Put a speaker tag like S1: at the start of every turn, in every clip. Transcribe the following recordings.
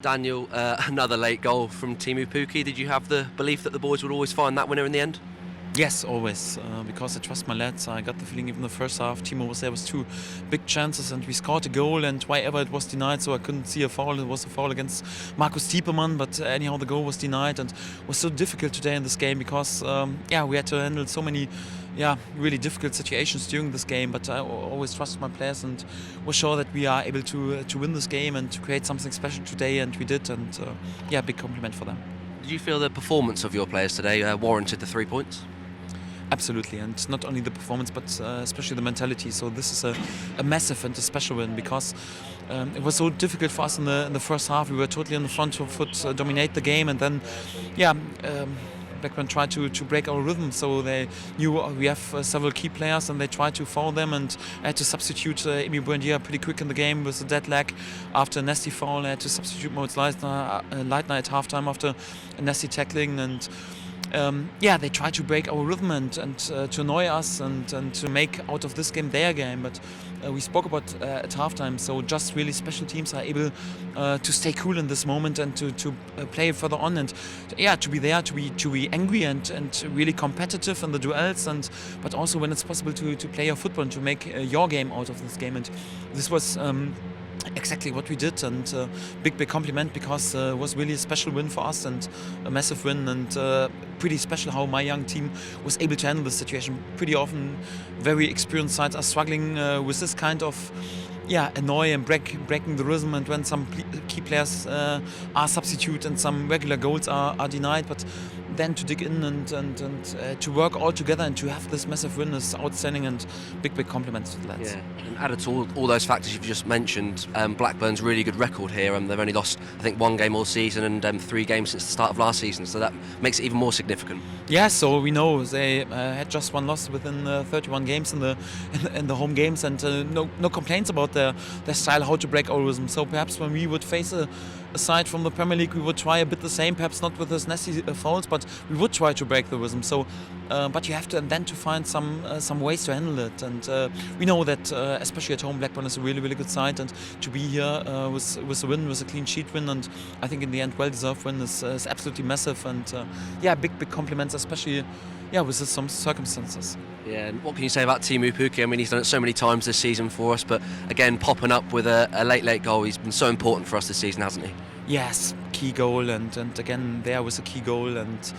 S1: Daniel, another late goal from Teemu Pukki. Did you have the belief that the boys would always find that winner in the end?
S2: Yes, always, because I trust my lads. I got the feeling even the first half, Timo was there with two big chances and we scored a goal, and why ever it was denied, so I couldn't see a foul. It was a foul against Markus Tiepermann, but anyhow the goal was denied, and it was so difficult today in this game because we had to handle so many really difficult situations during this game, but I always trust my players and was sure that we are able to win this game and to create something special today, and we did, and big compliment for them.
S1: Did you feel the performance of your players today warranted the 3 points?
S2: Absolutely, and not only the performance, but especially the mentality. So this is a massive and a special win because it was so difficult for us in the first half. We were totally on the front foot, dominate the game, and then, Blackburn tried to break our rhythm. So they knew we have several key players, and they tried to foul them. And I had to substitute Ewood Park pretty quick in the game with a dead leg after a nasty foul. I had to substitute Moritz Leitner at halftime after a nasty tackling, and they try to break our rhythm and to annoy us and to make out of this game their game. But we spoke about at halftime, so just really special teams are able to stay cool in this moment and to play further on, and to be there, to be angry and really competitive in the duels, but also when it's possible to play your football and to make your game out of this game. And this was exactly what we did, and big compliment because it was really a special win for us and a massive win, and pretty special how my young team was able to handle the situation. Pretty often very experienced sides are struggling with this kind of annoy and breaking the rhythm, and when some key players are substituted and some regular goals are denied, but then to dig in and to work all together and to have this massive win is outstanding, and big compliments to the lads.
S1: Yeah, and added to all those factors you've just mentioned, Blackburn's really good record here, and they've only lost, I think, 1 game all season and 3 games since the start of last season, so that makes it even more significant.
S2: Yeah, so we know they had just 1 loss within 31 games in the home games, and no complaints about their style, how to break our rhythm. So perhaps when we would face a side from the Premier League, we would try a bit the same, perhaps not with those nasty fouls, but we would try to break the rhythm. So, but you have to then to find some ways to handle it, and we know that especially at home, Blackburn is a really good side, and to be here with a win, with a clean sheet win, and I think in the end well-deserved win is absolutely massive, and big compliments, especially with some circumstances.
S1: Yeah, and what can you say about Teemu Pukki? I mean, he's done it so many times this season for us, but again, popping up with a late goal, he's been so important for us this season, hasn't he?
S2: Yes, key goal, and again there was a key goal, and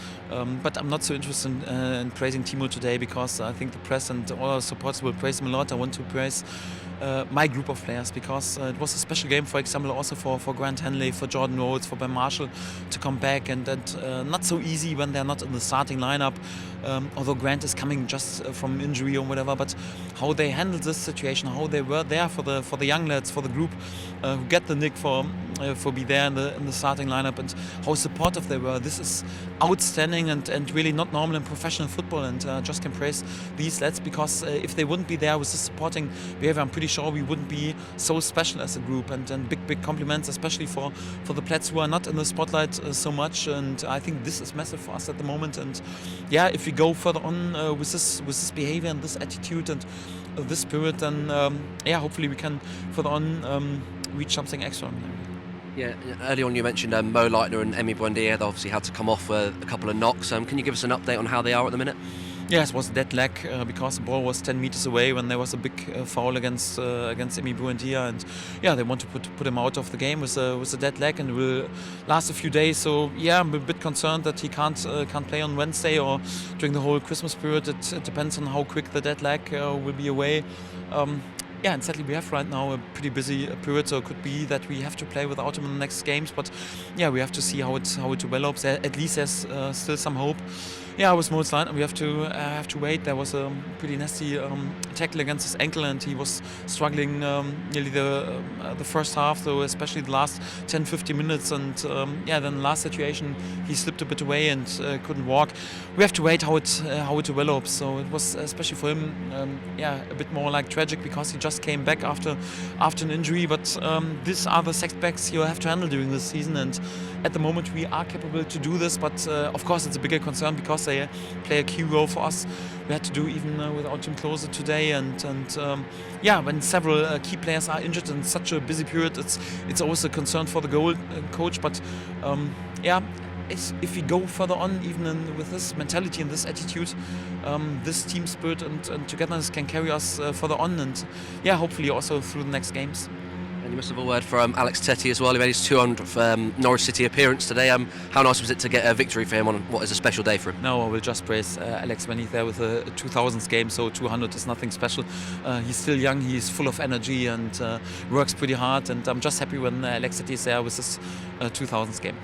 S2: but I'm not so interested in praising Timo today because I think the press and all our supporters will praise him a lot. I want to praise my group of players because it was a special game, for example, also for Grant Henley, for Jordan Rhodes, for Ben Marshall to come back, and not so easy when they're not in the starting lineup, although Grant is coming just from injury or whatever, but how they handled this situation, how they were there for the young lads, for the group who get the nick for be there in the starting lineup, and how supportive they were. This is outstanding and really not normal in professional football, and just can praise these lads because if they wouldn't be there with this supporting behavior, I'm pretty sure we wouldn't be so special as a group, and big compliments especially for the players who are not in the spotlight so much, and I think this is massive for us at the moment. And if we go further on with this behavior and this attitude and this spirit, then hopefully we can further on reach something extraordinary.
S1: Yeah, early on you mentioned Mo Leitner and Emi Buendia. They obviously had to come off a couple of knocks. Can you give us an update on how they are at the minute?
S2: Yes, it was a dead leg because the ball was 10 meters away when there was a big foul against Emi Buendia, and they want to put him out of the game with a dead leg, and it will last a few days. So I'm a bit concerned that he can't play on Wednesday or during the whole Christmas period. It depends on how quick the dead leg will be away. And sadly we have right now a pretty busy period, so it could be that we have to play without him in the next games. But we have to see how it develops. At least there's still some hope. With Moritz Leitner, we have to wait. There was a pretty nasty tackle against his ankle, and he was struggling nearly the first half, so especially the last 10-15 minutes. And then the last situation, he slipped a bit away and couldn't walk. We have to wait how it develops. So it was especially for him, a bit more like tragic because he just just came back after an injury. But these are the setbacks you have to handle during this season. And at the moment, we are capable to do this. But of course, it's a bigger concern because they play a key role for us. We had to do even without Jim Klose today. And when several key players are injured in such a busy period, it's always a concern for the goal coach. But if we go further on, even with this mentality and this attitude, this team spirit and togetherness can carry us further on, and hopefully also through the next games.
S1: And you must have a word for Alex Tettey as well. He made his 200th Norwich City appearance today. How nice was it to get a victory for him on what is a special day for him?
S2: No, I will just praise Alex when he's there with a 2000s game, so 200 is nothing special. He's still young, he's full of energy and works pretty hard, and I'm just happy when Alex Tettey is there with his 2000s game.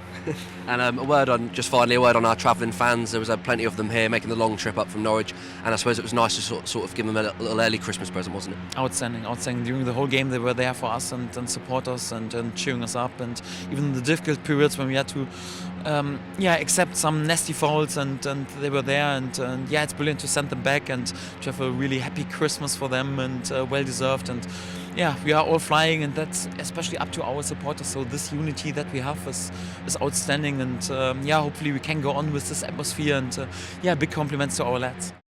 S1: And a word on our travelling fans. There was plenty of them here making the long trip up from Norwich, and I suppose it was nice to sort of give them a little early Christmas present, wasn't it?
S2: Outstanding. During the whole game they were there for us and support us and cheering us up, and even the difficult periods when we had to accept some nasty fouls, and they were there, and it's brilliant to send them back and to have a really happy Christmas for them, and well deserved. And we are all flying, and that's especially up to our supporters. So this unity that we have is outstanding, and hopefully we can go on with this atmosphere, and big compliments to our lads.